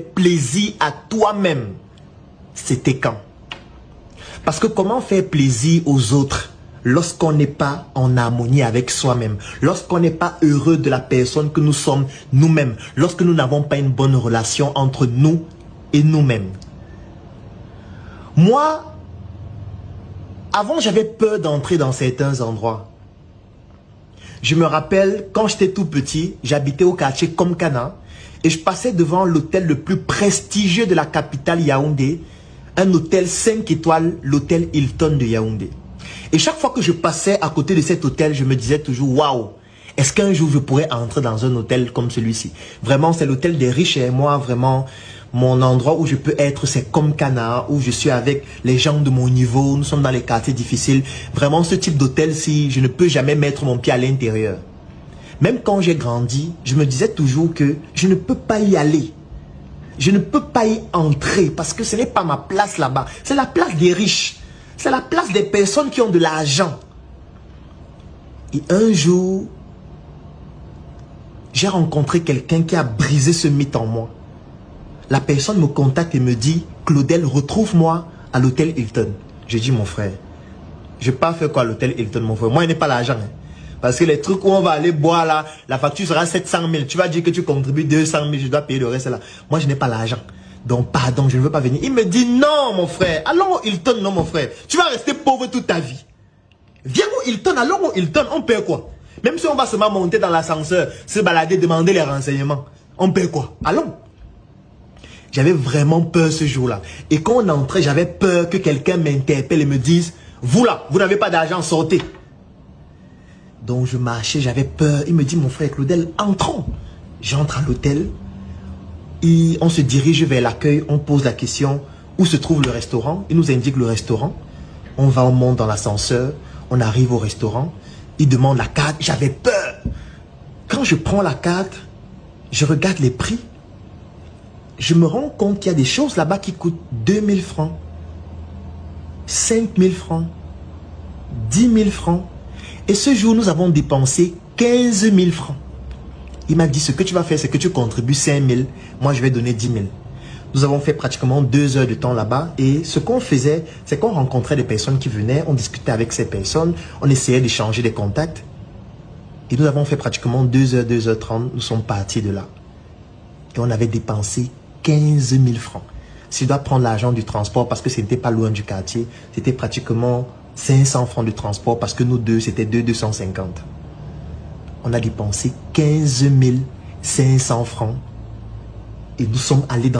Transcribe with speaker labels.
Speaker 1: plaisir à toi-même, c'était quand? Parce que comment faire plaisir aux autres lorsqu'on n'est pas en harmonie avec soi-même, lorsqu'on n'est pas heureux de la personne que nous sommes nous-mêmes, lorsque nous n'avons pas une bonne relation entre nous et nous-mêmes? Moi, avant, j'avais peur d'entrer dans certains endroits. Je me rappelle, quand j'étais tout petit, j'habitais au quartier Komkana et je passais devant l'hôtel le plus prestigieux de la capitale Yaoundé, un hôtel 5 étoiles, l'hôtel Hilton de Yaoundé. Et chaque fois que je passais à côté de cet hôtel, je me disais toujours, waouh, est-ce qu'un jour je pourrais entrer dans un hôtel comme celui-ci? Vraiment, c'est l'hôtel des riches et moi, vraiment, mon endroit où je peux être, c'est Komkana, où je suis avec les gens de mon niveau, nous sommes dans les quartiers difficiles. Vraiment, ce type d'hôtel-ci, je ne peux jamais mettre mon pied à l'intérieur. Même quand j'ai grandi, je me disais toujours que je ne peux pas y aller. Je ne peux pas y entrer parce que ce n'est pas ma place là-bas. C'est la place des riches. C'est la place des personnes qui ont de l'argent. Et un jour, j'ai rencontré quelqu'un qui a brisé ce mythe en moi. La personne me contacte et me dit, Claudel, retrouve-moi à l'hôtel Hilton. Je dis, mon frère, je ne vais pas faire quoi à l'hôtel Hilton, mon frère. Moi, je n'ai pas l'argent. Hein. Parce que les trucs où on va aller boire là, la facture sera 700 000. Tu vas dire que tu contribues 200 000, je dois payer le reste là. Moi, je n'ai pas l'argent. Donc, pardon, je ne veux pas venir. Il me dit, non, mon frère. Allons au Hilton, non, mon frère. Tu vas rester pauvre toute ta vie. Viens au Hilton, allons au Hilton. On paie quoi? Même si on va seulement monter dans l'ascenseur, se balader, demander les renseignements. On paie quoi? Allons. J'avais vraiment peur ce jour-là. Et quand on entrait, j'avais peur que quelqu'un m'interpelle et me dise, vous là, vous n'avez pas d'argent, sortez. Donc je marchais, j'avais peur. Il me dit, mon frère Claudel, entrons. J'entre à l'hôtel. Et on se dirige vers l'accueil. On pose la question, où se trouve le restaurant? Il nous indique le restaurant. On va, on monte dans l'ascenseur. On arrive au restaurant. Il demande la carte. J'avais peur. Quand je prends la carte, je regarde les prix. Je me rends compte qu'il y a des choses là-bas qui coûtent 2000 francs, 5000 francs, 10 000 francs. Et ce jour, nous avons dépensé 15 000 francs. Il m'a dit, ce que tu vas faire, c'est que tu contribues 5 000. Moi, je vais donner 10 000. Nous avons fait pratiquement 2 heures de temps là-bas. Et ce qu'on faisait, c'est qu'on rencontrait des personnes qui venaient. On discutait avec ces personnes. On essayait d'échanger des contacts. Et nous avons fait pratiquement 2 heures, 2 h 30. Nous sommes partis de là. Et on avait dépensé 15 000 francs. Si je dois prendre l'argent du transport, parce que ce n'était pas loin du quartier, c'était pratiquement 500 francs de transport, parce que nous deux, c'était 250. On a dépensé 15 500 francs et nous sommes allés dans